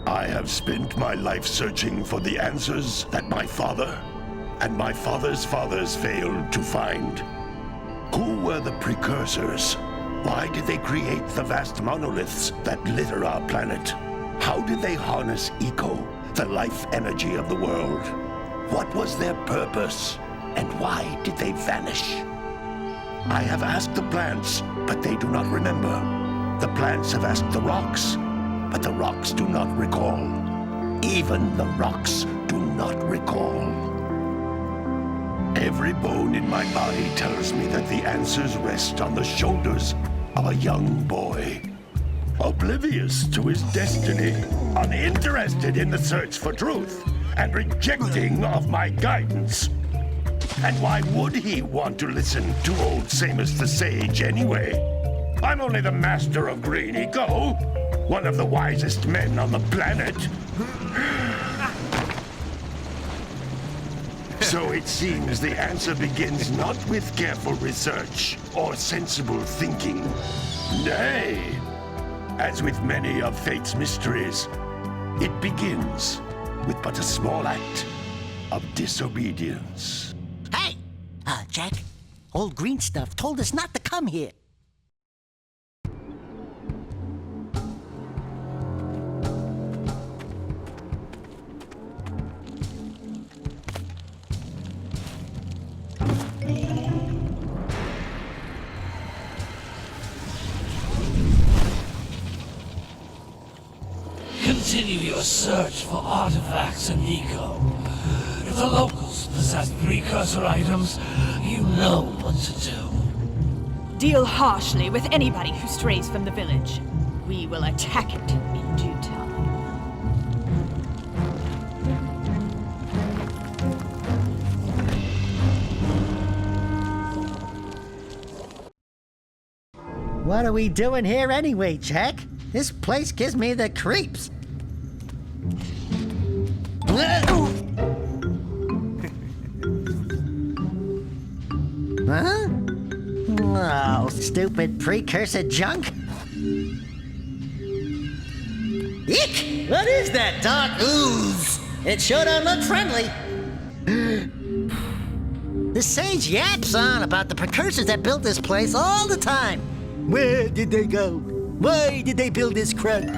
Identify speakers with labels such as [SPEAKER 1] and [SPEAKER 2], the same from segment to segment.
[SPEAKER 1] I have spent my life searching for the answers that my father and my father's fathers failed to find. Who were the Precursors? Why did they create the vast monoliths that litter our planet? How did they harness Eco, the life energy of the world? What was their purpose? And why did they vanish? I have asked the plants, but they do not remember. The plants have asked the rocks, but the rocks do not recall. Even the rocks do not recall. Every bone in my body tells me that the answers rest on the shoulders of a young boy. Oblivious to his destiny, uninterested in the search for truth, and rejecting of my guidance. And why would he want to listen to old Samus the Sage anyway? I'm only the master of Green Eco, one of the wisest men on the planet. So it seems the answer begins not with careful research or sensible thinking. Nay, as with many of fate's mysteries, it begins with but a small act of disobedience.
[SPEAKER 2] Hey! Jak, old green stuff told us not to come here.
[SPEAKER 3] Continue your search for artifacts in Eco. If the locals possess precursor items, you know what to do.
[SPEAKER 4] Deal harshly with anybody who strays from the village. We will attack it in due time.
[SPEAKER 2] What are we doing here anyway, Jak? This place gives me the creeps. Huh? Oh, stupid precursor junk. Eek! What is that dark ooze? It sure don't look friendly. The sage yaps on about the precursors that built this place all the time. Where did they go? Why did they build this crud?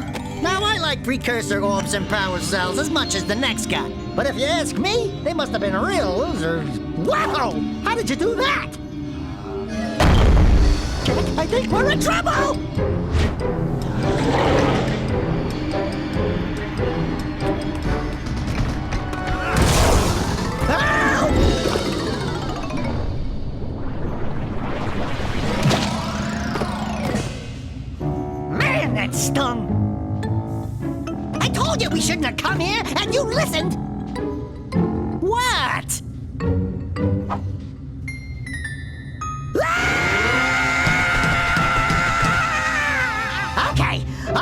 [SPEAKER 2] Now, I like precursor orbs and power cells as much as the next guy. But if you ask me, they must have been real losers. Wow! How did you do that? I think we're in trouble! Man, that stung! I told you we shouldn't have come here, and you listened! What?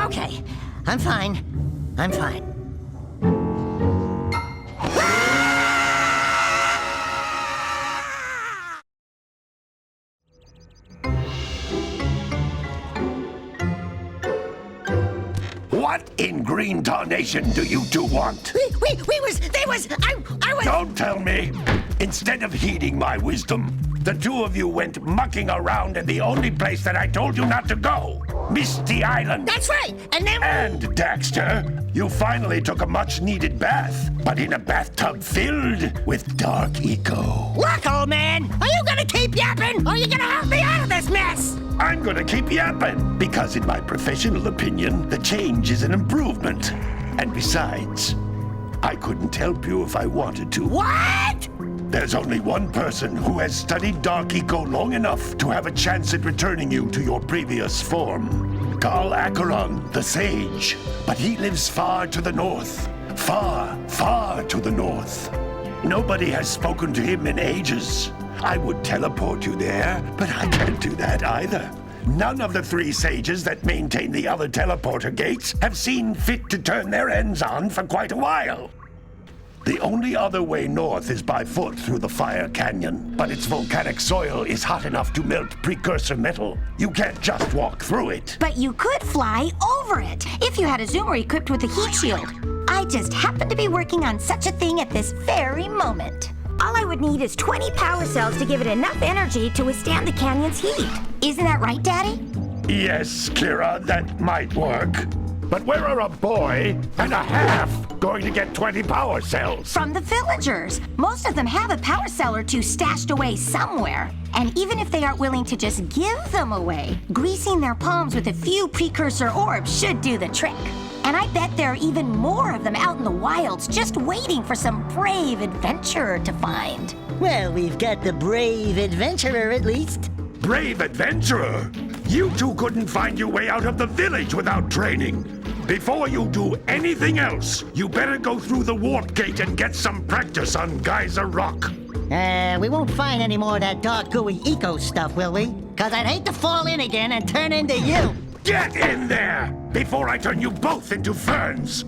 [SPEAKER 2] Okay. I'm fine.
[SPEAKER 1] What in green tarnation do you two want?
[SPEAKER 2] I was...
[SPEAKER 1] Don't tell me! Instead of heeding my wisdom, the two of you went mucking around in the only place that I told you not to go. Misty Island.
[SPEAKER 2] That's right, and then...
[SPEAKER 1] And, Daxter, You finally took a much-needed bath, but in a bathtub filled with dark eco.
[SPEAKER 2] Look, old man! Are you gonna keep yapping, or are you gonna help me out of this mess?
[SPEAKER 1] I'm gonna keep yapping, because in my professional opinion, the change is an improvement. And besides, I couldn't help you if I wanted to.
[SPEAKER 2] What?
[SPEAKER 1] There's only one person who has studied Dark Eco long enough to have a chance at returning you to your previous form. Carl Acheron, the Sage. But he lives far to the north. Far, far to the north. Nobody has spoken to him in ages. I would teleport you there, but I can't do that either. None of the 3 sages that maintain the other teleporter gates have seen fit to turn their ends on for quite a while. The only other way north is by foot through the Fire Canyon, but its volcanic soil is hot enough to melt precursor metal. You can't just walk through it.
[SPEAKER 5] But you could fly over it if you had a zoomer equipped with a heat shield. I just happen to be working on such a thing at this very moment. All I would need is 20 power cells to give it enough energy to withstand the canyon's heat. Isn't that right, Daddy?
[SPEAKER 1] Yes, Kira, that might work. But where are a boy and a half going to get 20 power cells?
[SPEAKER 5] From the villagers. Most of them have a power cell or 2 stashed away somewhere. And even if they aren't willing to just give them away, greasing their palms with a few precursor orbs should do the trick. And I bet there are even more of them out in the wilds just waiting for some brave adventurer to find.
[SPEAKER 2] Well, we've got the brave adventurer at least.
[SPEAKER 1] Brave adventurer! You two couldn't find your way out of the village without training. Before you do anything else, you better go through the warp gate and get some practice on Geyser Rock.
[SPEAKER 2] We won't find any more of that dark gooey eco stuff, will we? 'Cause I'd hate to fall in again and turn into you.
[SPEAKER 1] Get in there before I turn you both into ferns.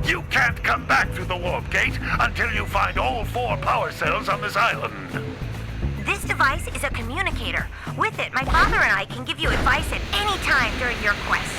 [SPEAKER 1] You can't come back through the warp gate until you find all 4 power cells on this island.
[SPEAKER 5] This device is a communicator. With it, my father and I can give you advice at any time during your quest.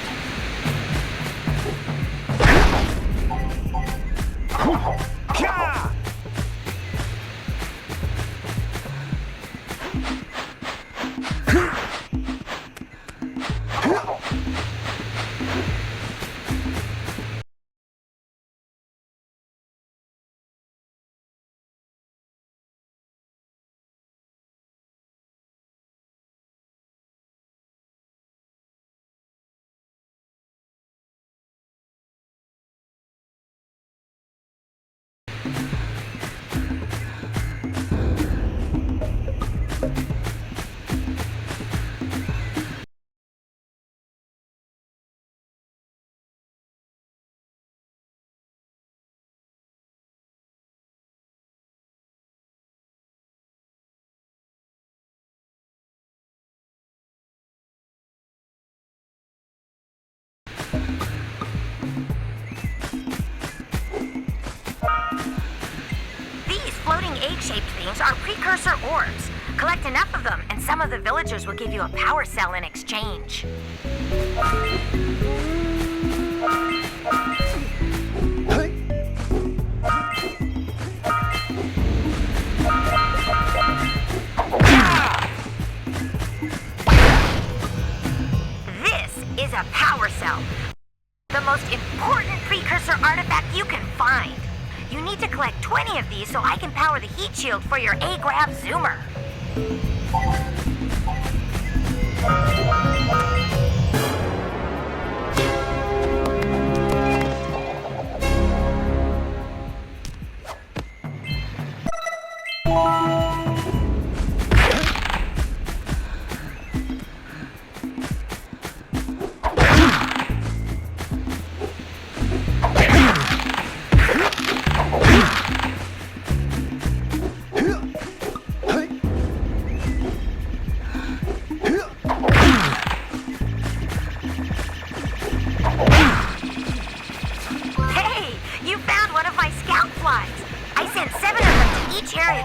[SPEAKER 5] Egg-shaped things are precursor orbs. Collect enough of them, and some of the villagers will give you a power cell in exchange. This is a power cell. The most important precursor artifact you can find. You need to collect 20 of these so I can power the heat shield for your A-Grav zoomer.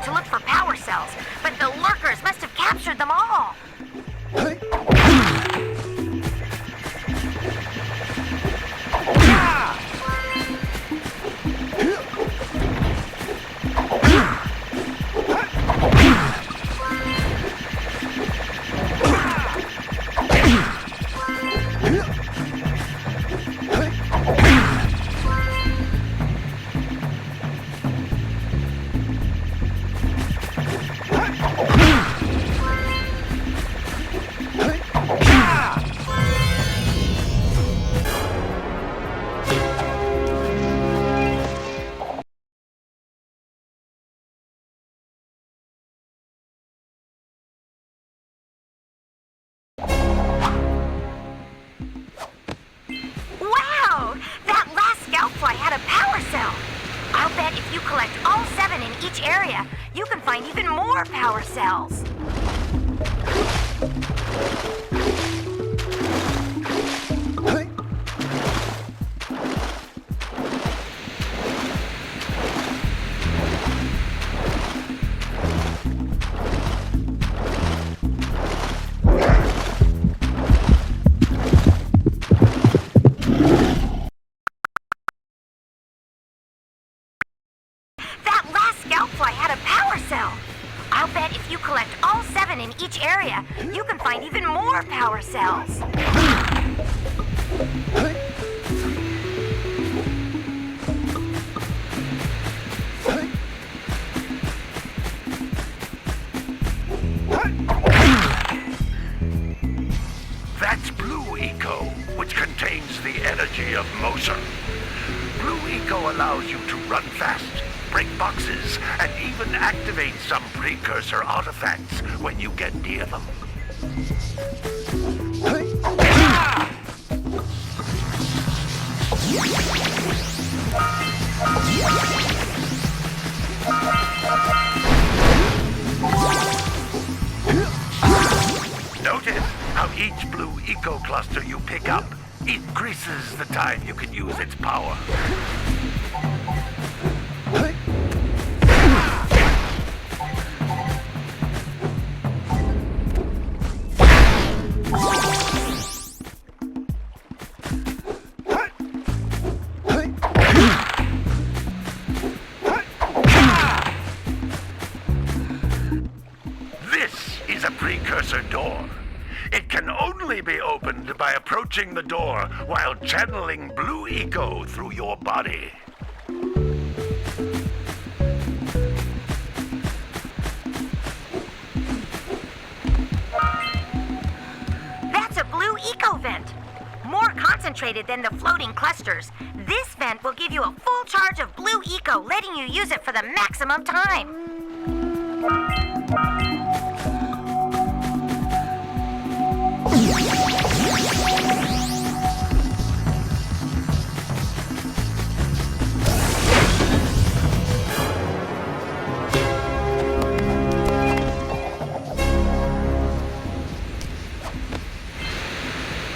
[SPEAKER 5] To look for power cells, but the lurkers must have captured them all. power cell. I'll bet if you collect all 7 in each area, you can find even more power cells. I'll bet if you collect all 7 in each area, you can find even more power cells.
[SPEAKER 1] That's Blue Eco, which contains the energy of motion. Blue Eco allows you to run fast, break boxes, and even activate some precursor artifacts when you get near them. Notice how each Blue Eco cluster you pick up increases the time you can use its power. Precursor door. It can only be opened by approaching the door while channeling Blue Eco through your body.
[SPEAKER 5] That's a Blue Eco vent. More concentrated than the floating clusters. This vent will give you a full charge of Blue Eco, letting you use it for the maximum time.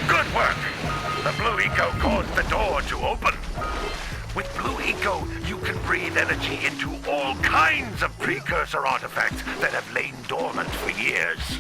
[SPEAKER 1] Good work! The Blue Eco caused the door to open. With Blue Eco, you can breathe energy into all kinds of precursor artifacts that have lain dormant for years.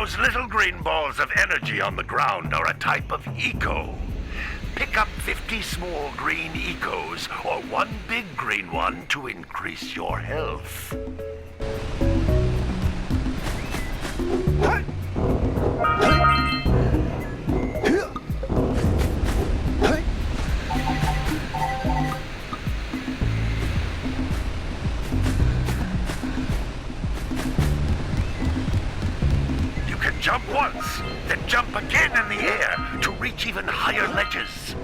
[SPEAKER 1] Those little green balls of energy on the ground are a type of eco. Pick up 50 small green ecos or one big green one to increase your health. Jump once, then jump again in the air to reach even higher ledges.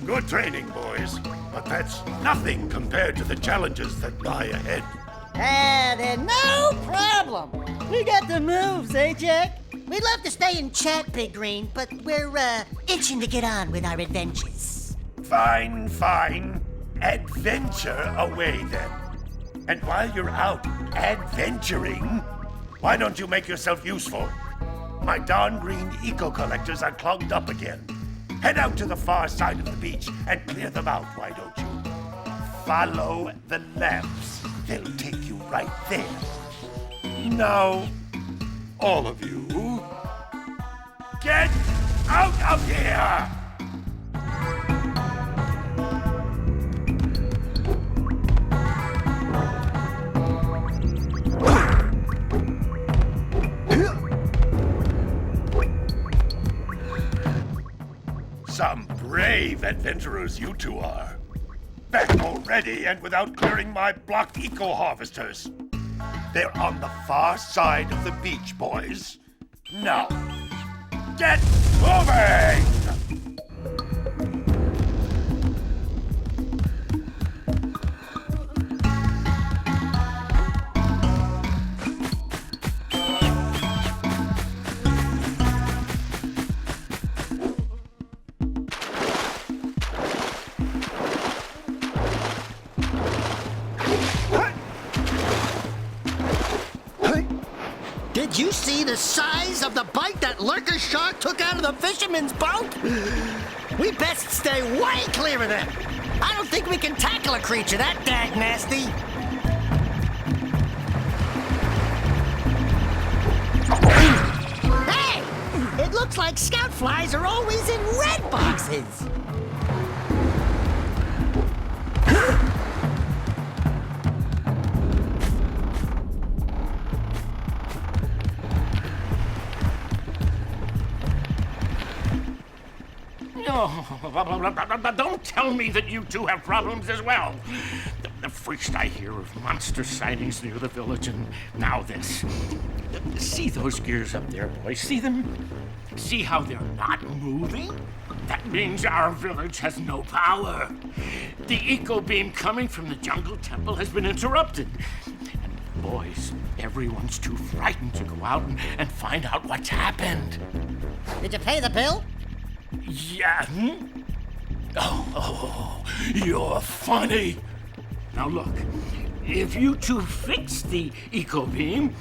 [SPEAKER 1] Good training, boys. But that's nothing compared to the challenges that lie ahead.
[SPEAKER 2] Then no problem. We got the moves, eh, Jack? We'd love to stay and chat, Big Green, but we're, itching to get on with our adventures.
[SPEAKER 1] Fine, fine. Adventure away, then. And while you're out adventuring, why don't you make yourself useful? My darn green eco-collectors are clogged up again. Head out to the far side of the beach and clear them out, why don't you? Follow the lamps. They'll take you right there. Now, all of you, get out of here! Some brave adventurers you two are. Back already and without clearing my blocked eco-harvesters. They're on the far side of the beach, boys. Now, get moving!
[SPEAKER 2] Did you see the size of the bite that lurker shark took out of the fisherman's boat? We best stay way clear of them. I don't think we can tackle a creature that dag nasty. Hey! It looks like scout flies are always in red boxes.
[SPEAKER 6] Oh, don't tell me that you two have problems as well. First I hear of monster sightings near the village, and now this. See those gears up there, boys? See them? See how they're not moving? That means our village has no power. The eco beam coming from the jungle temple has been interrupted. And boys, everyone's too frightened to go out and find out what's happened.
[SPEAKER 2] Did you pay the bill?
[SPEAKER 6] Yeah. Oh, you're funny. Now look, if you two fix the eco beam,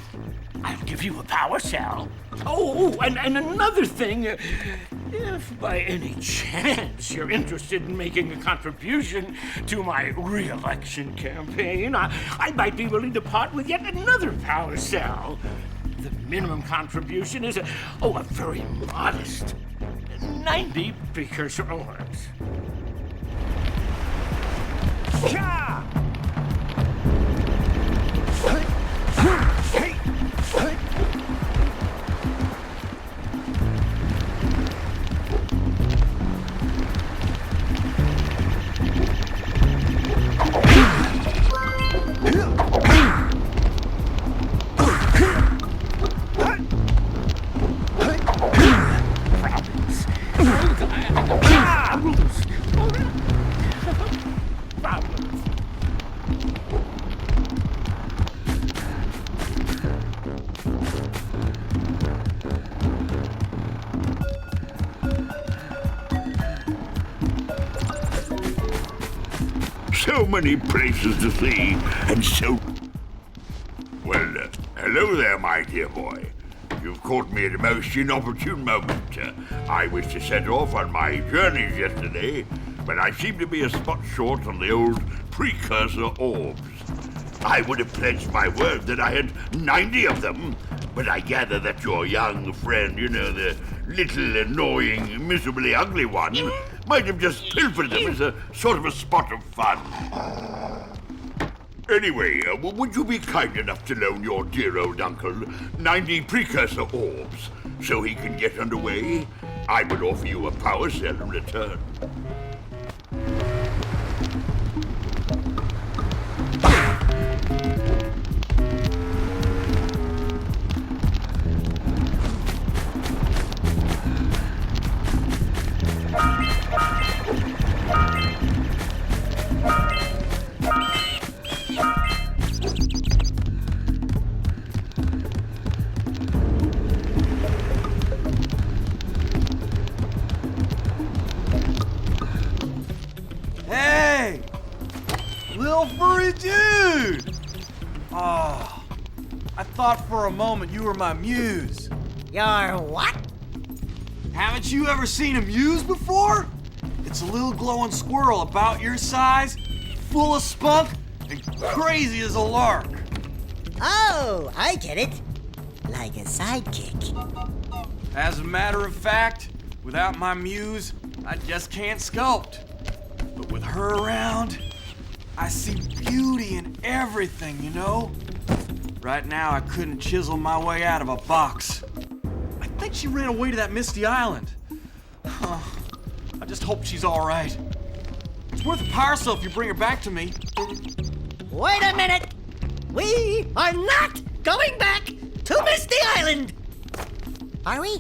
[SPEAKER 6] I'll give you a power cell. Oh, and another thing, if by any chance you're interested in making a contribution to my re-election campaign, I might be willing to part with yet another power cell. The minimum contribution is a very modest 90 precursor orbs.
[SPEAKER 7] So many places to see, and so... Well, hello there, my dear boy. You've caught me at a most inopportune moment. I was to set off on my journeys yesterday, but I seem to be a spot short on the old Precursor orbs. I would have pledged my word that I had 90 of them, but I gather that your young friend, the little annoying, miserably ugly one, might have just pilfered them as a sort of a spot of fun. Anyway, would you be kind enough to loan your dear old uncle 90 Precursor orbs so he can get underway? I would offer you a power cell in return.
[SPEAKER 8] little furry dude! Oh, I thought for a moment you were my muse.
[SPEAKER 2] Your what?
[SPEAKER 8] Haven't you ever seen a muse before? It's a little glowing squirrel about your size, full of spunk, and crazy as a lark.
[SPEAKER 2] Oh, I get it. Like a sidekick.
[SPEAKER 8] As a matter of fact, without my muse, I just can't sculpt. But with her around, I see beauty in everything, you know? Right now, I couldn't chisel my way out of a box. I think she ran away to that misty island. I just hope she's all right. It's worth a power cell if you bring her back to me.
[SPEAKER 2] Wait a minute! We are not going back to Misty Island! Are we?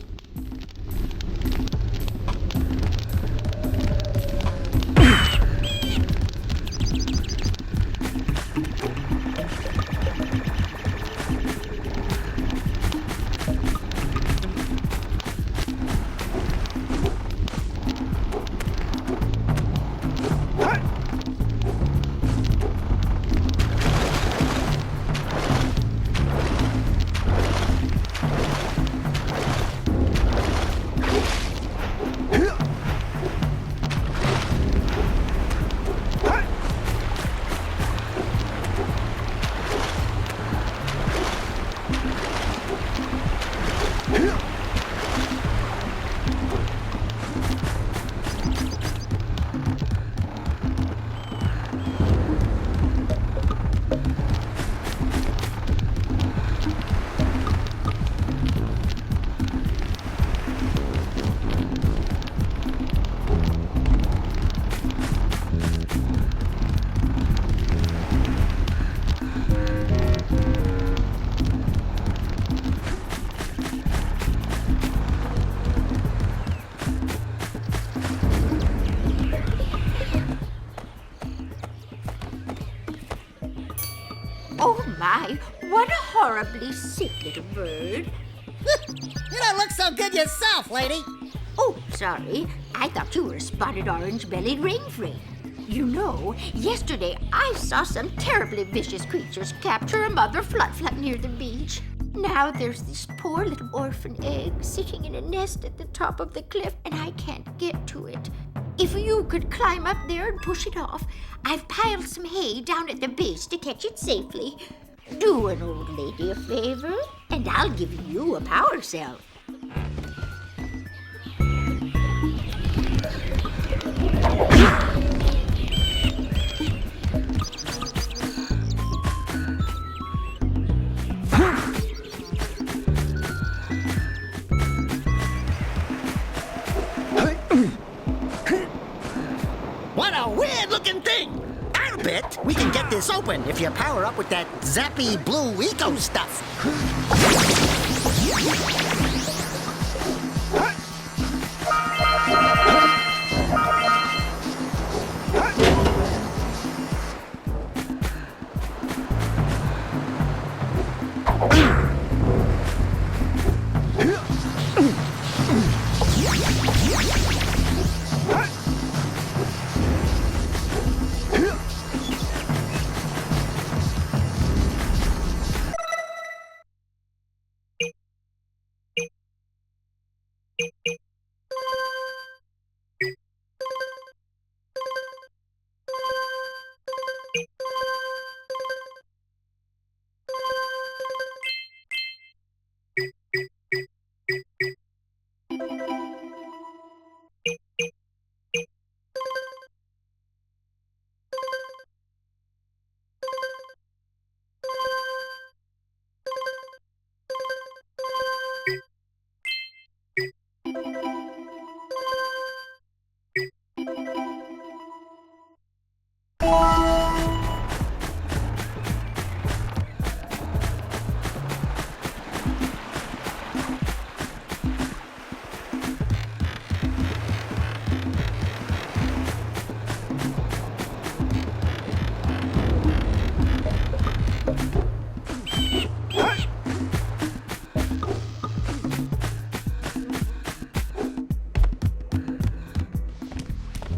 [SPEAKER 9] Oh my, what a horribly sick little bird.
[SPEAKER 2] You don't look so good yourself, lady.
[SPEAKER 9] Oh, sorry. I thought you were a spotted orange-bellied rainfree. You know, yesterday I saw some terribly vicious creatures capture a mother flut-flut near the beach. Now there's this poor little orphan egg sitting in a nest at the top of the cliff, and I can't get to it. If you could climb up there and push it off, I've piled some hay down at the base to catch it safely. Do an old lady a favor, and I'll give you a power cell.
[SPEAKER 2] What a weird-looking thing! I'll bet we can get this open if you power up with that zappy blue eco stuff.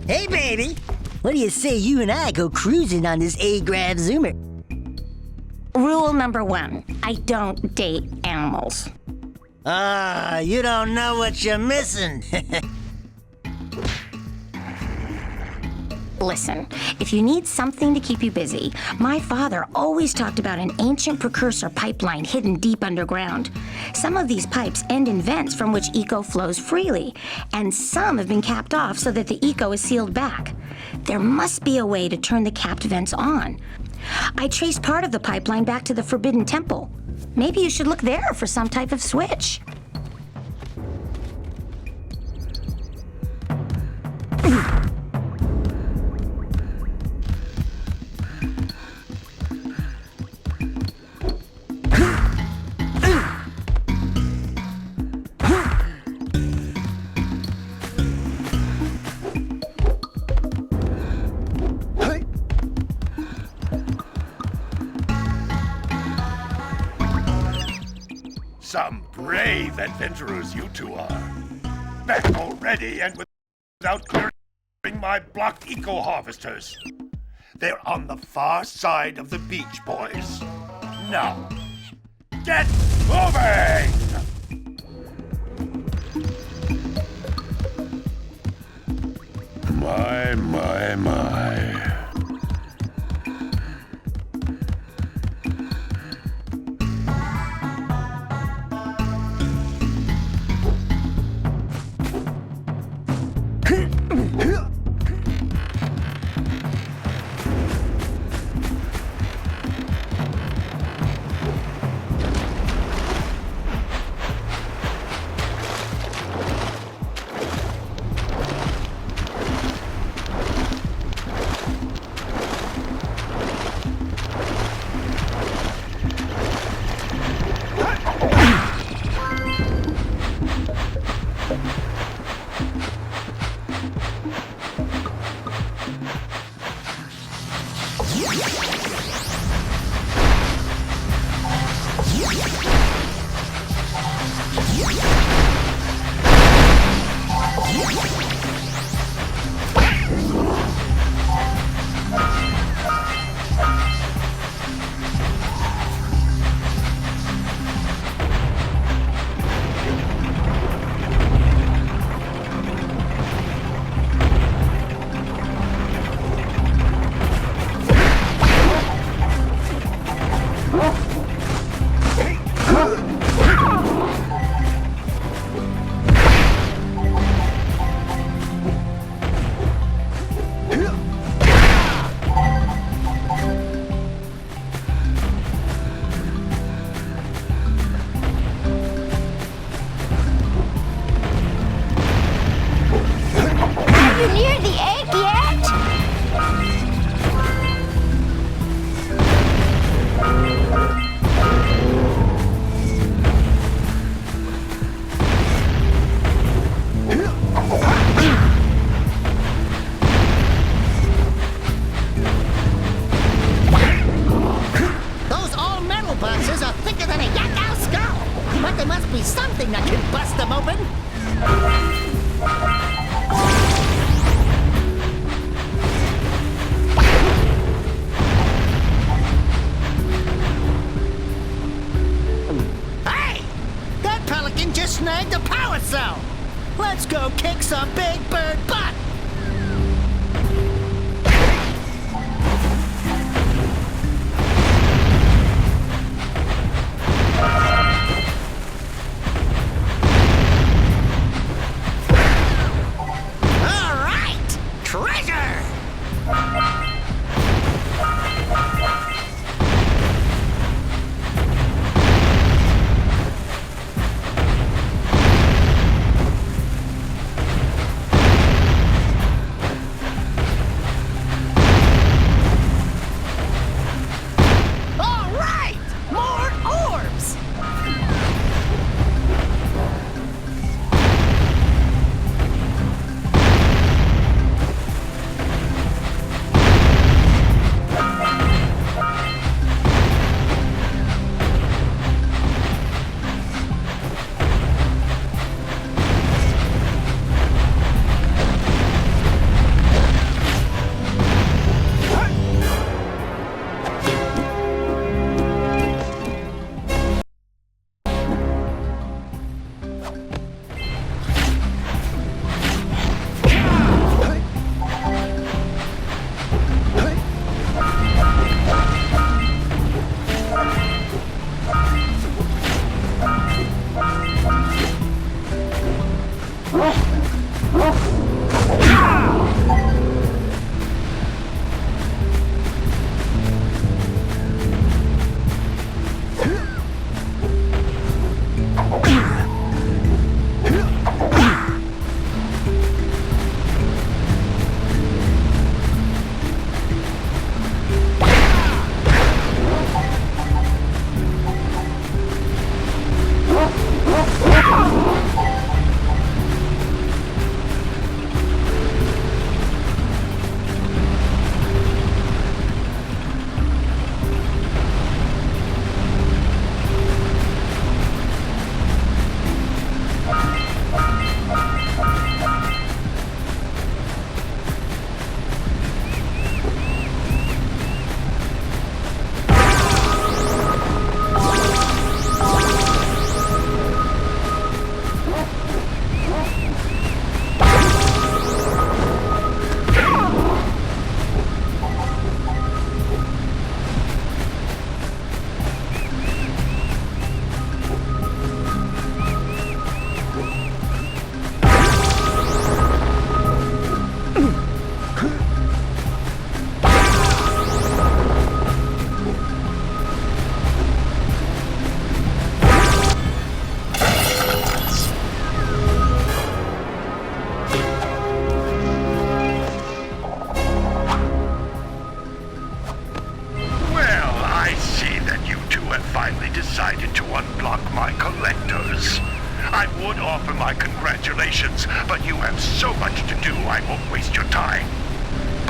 [SPEAKER 2] Hey, baby. What do you say you and I go cruising on this A-Grav Zoomer?
[SPEAKER 5] Rule number 1, I don't date animals.
[SPEAKER 2] Ah, you don't know what you're missing.
[SPEAKER 5] Listen, if you need something to keep you busy, my father always talked about an ancient precursor pipeline hidden deep underground. Some of these pipes end in vents from which eco flows freely, and some have been capped off so that the eco is sealed back. There must be a way to turn the capped vents on. I traced part of the pipeline back to the Forbidden Temple. Maybe you should look there for some type of switch.
[SPEAKER 1] Some brave adventurers you two are. Back already and without clearing my blocked eco-harvesters. They're on the far side of the beach, boys. Now, get moving! My.
[SPEAKER 2] something that can bust them open. Hey! That pelican just snagged a power cell! Let's go kick some big bird butt!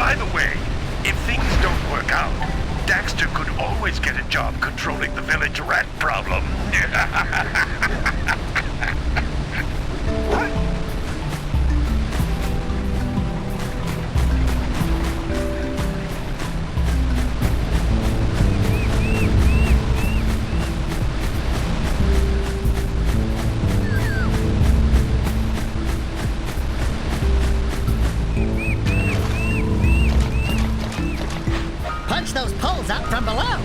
[SPEAKER 1] By the way, if things don't work out, Daxter could always get a job controlling the village rat problem.
[SPEAKER 2] Punch those poles out from below.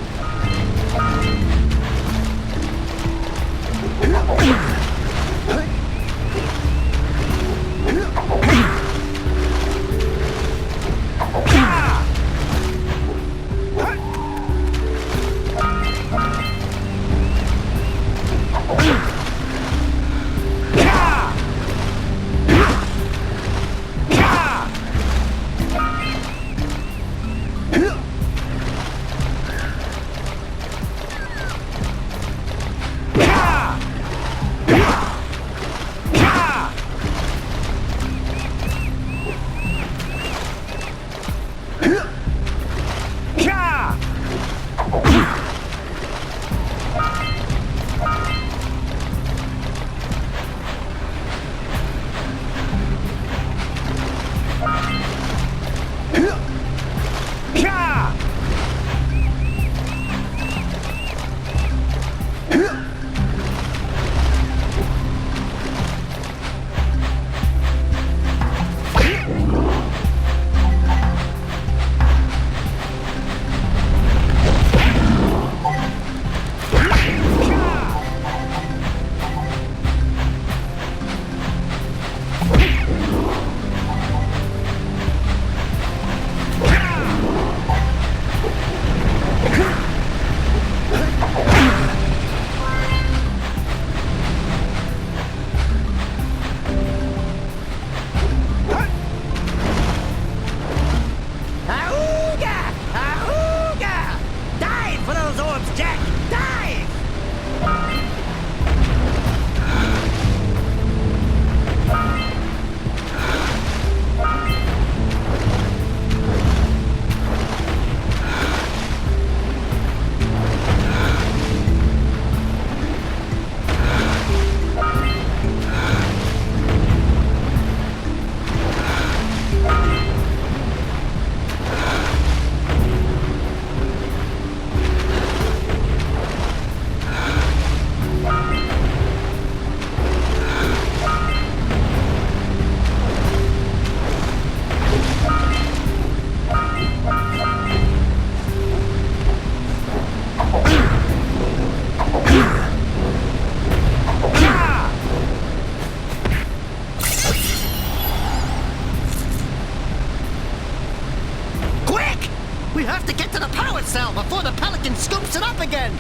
[SPEAKER 2] We have to get to the power cell before the Pelican scoops it up again!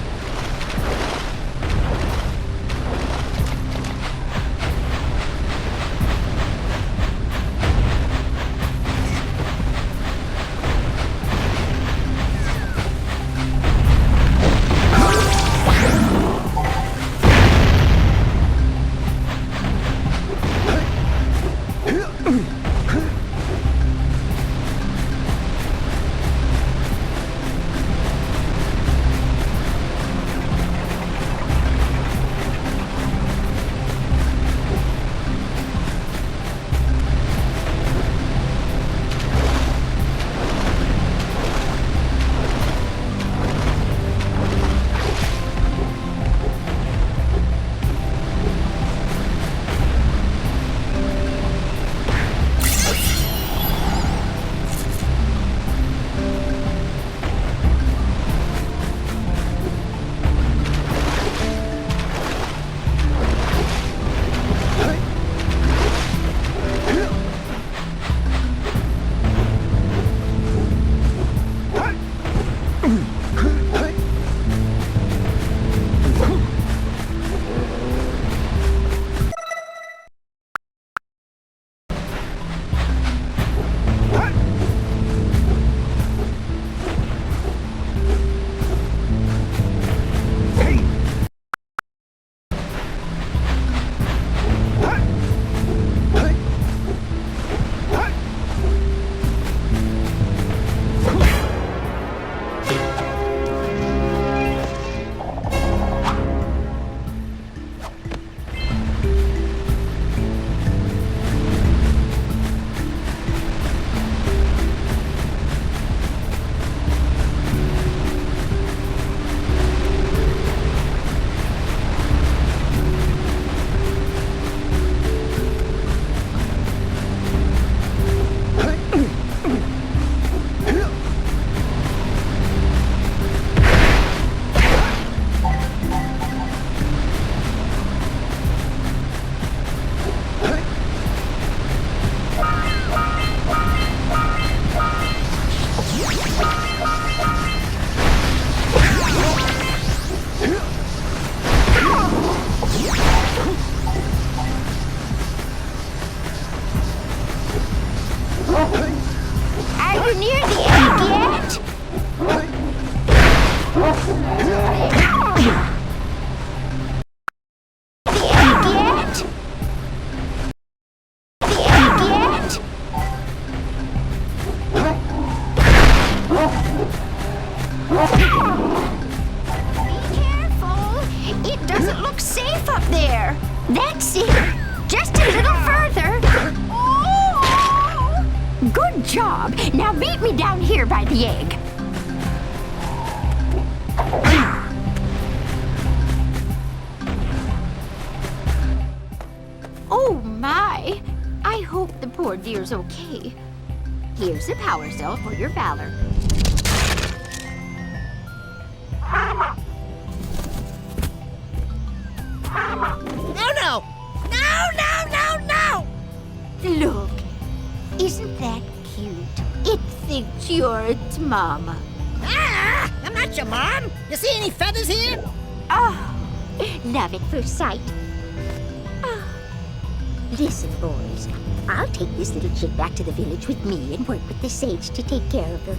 [SPEAKER 9] hear the egg yet? The egg yet? The egg yet? Be careful. It doesn't look safe up there. That's it. Just a little further. Oh! Good job. Now meet me down here by the egg. Oh my! I hope the poor dear's okay. Here's a power cell for your valor.
[SPEAKER 2] No, no! No, no, no, no!
[SPEAKER 9] Look, isn't that cute? It thinks you're its mama.
[SPEAKER 2] Ah! I'm not your mom! You see any feathers here?
[SPEAKER 9] Oh, love at first sight. Oh. Listen, boys, I'll take this little chick back to the village with me and work with the sage to take care of her.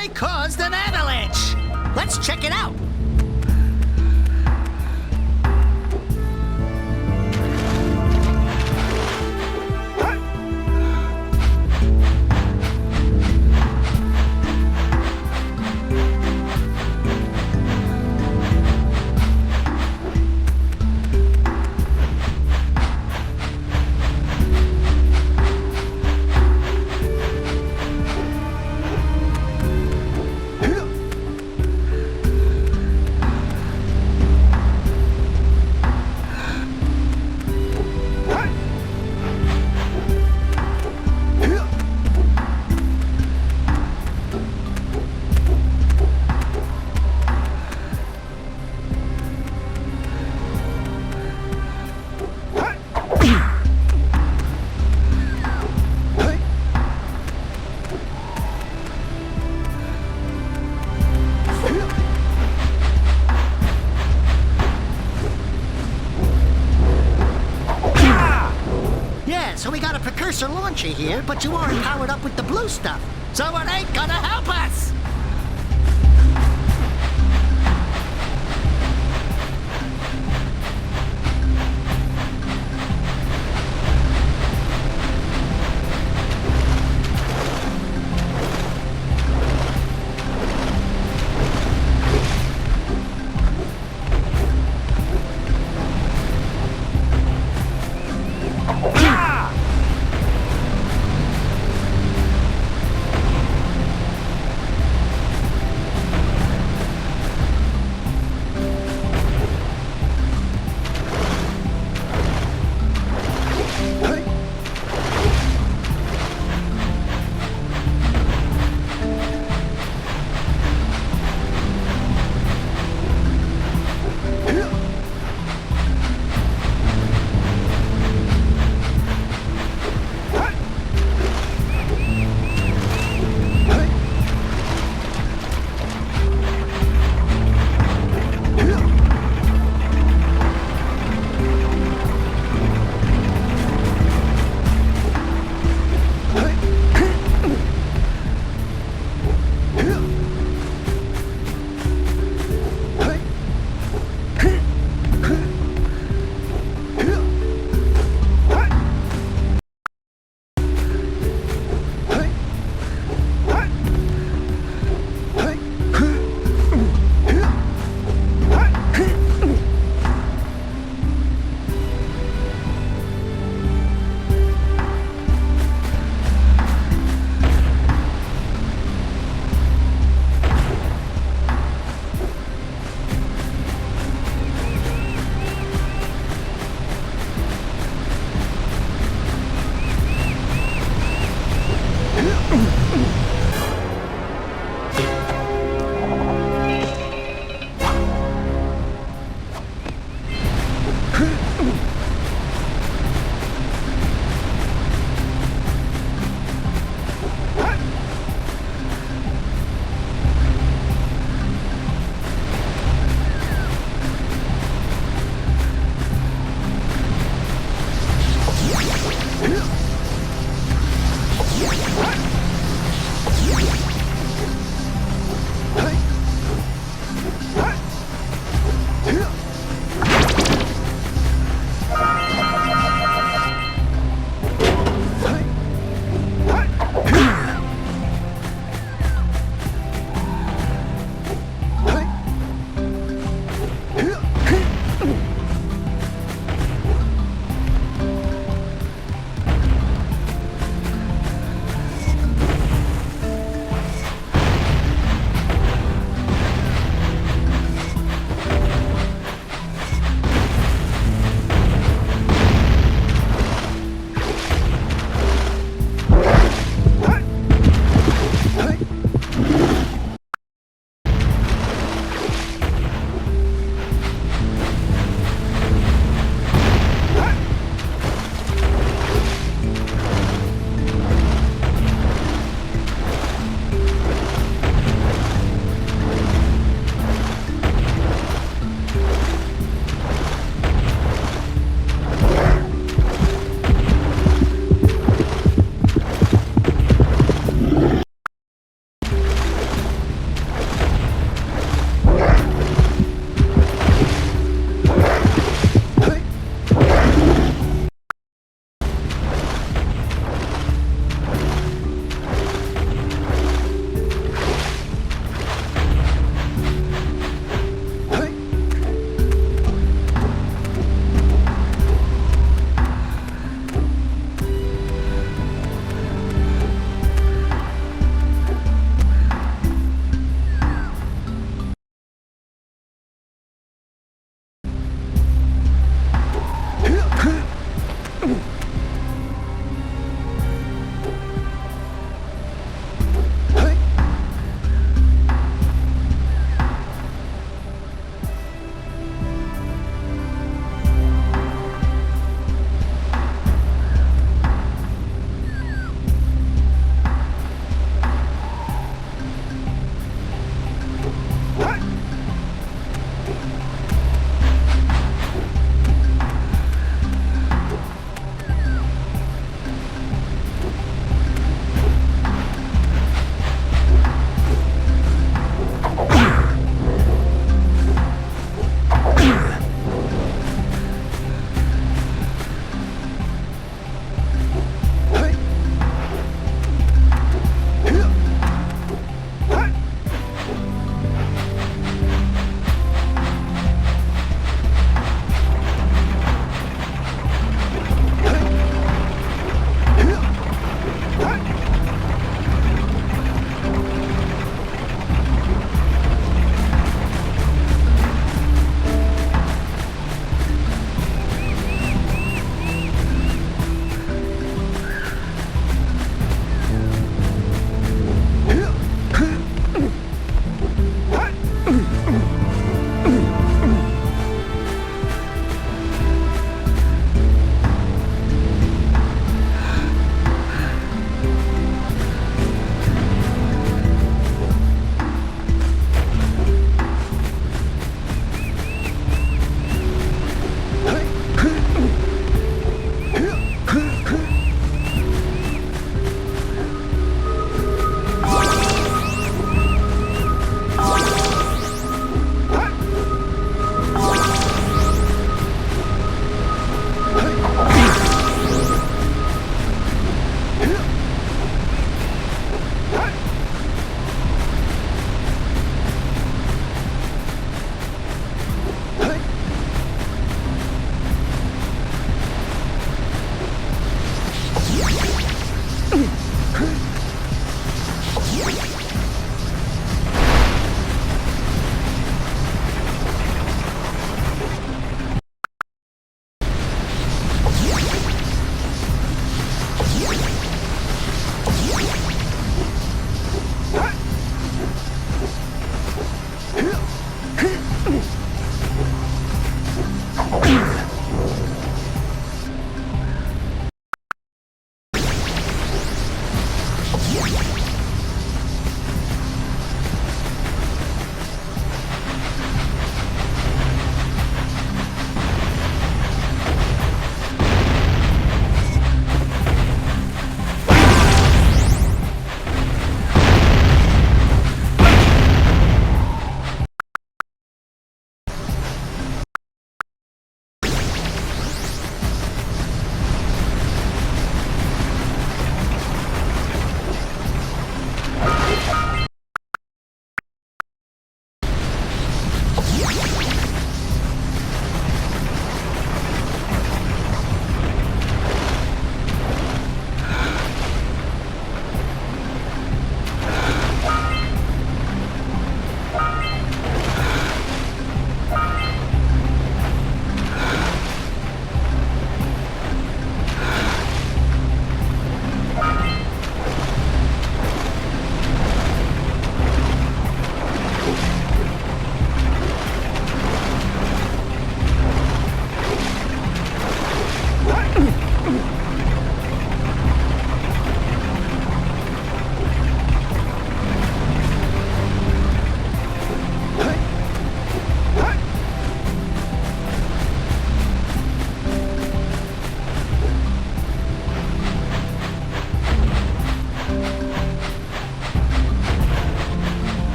[SPEAKER 2] may cause an avalanche. Let's check it out. So we got a Precursor launcher here, but you aren't powered up with the blue stuff. So it ain't gonna help us!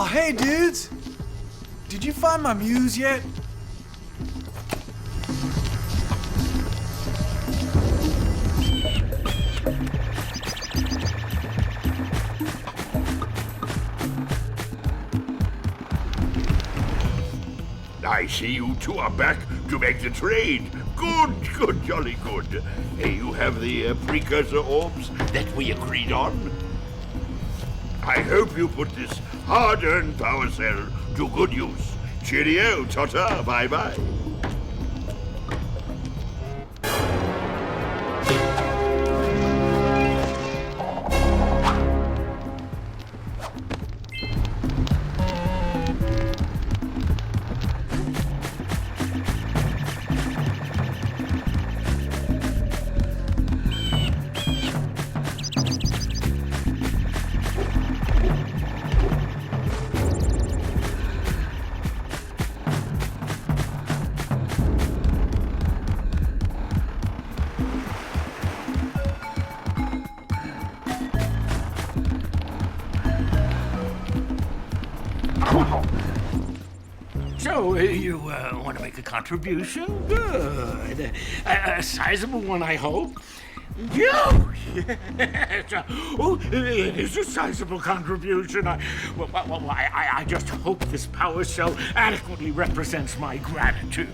[SPEAKER 8] Hey, dudes! Did you find my muse yet?
[SPEAKER 7] I see you two are back to make the trade. Good, jolly good. You have the precursor orbs that we agreed on. I hope you put this hard-earned power cell to good use. Cheerio, ta-ta, bye-bye.
[SPEAKER 6] So, you want to make a contribution? Good. A sizable one, I hope. Oh, yes. Oh, it is a sizable contribution. I just hope this power cell adequately represents my gratitude.